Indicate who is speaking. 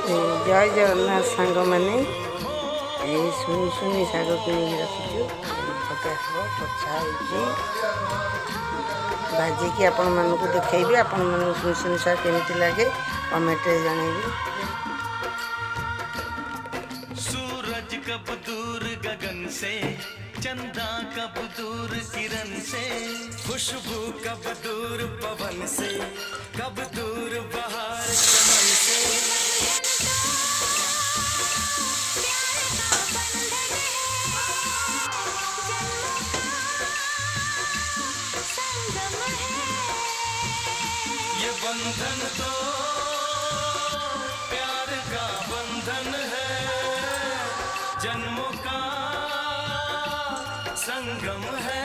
Speaker 1: जय जगन्नाथ सांग मैंने शुनी शुनी शाग किणी रखीचु पचास पचा भाजिकी आपण मानक देखी आपण मन शुनी शुनी शाग केमी लगे कमेंट जनइबी।
Speaker 2: सूरज कब दूर गगन से, चंदा कब दूर किरण से, खुशबू कब दूर पवन से, कब दूर बहार चमन से। ये बंधन तो प्यार का बंधन है, जन्मों का संगम है।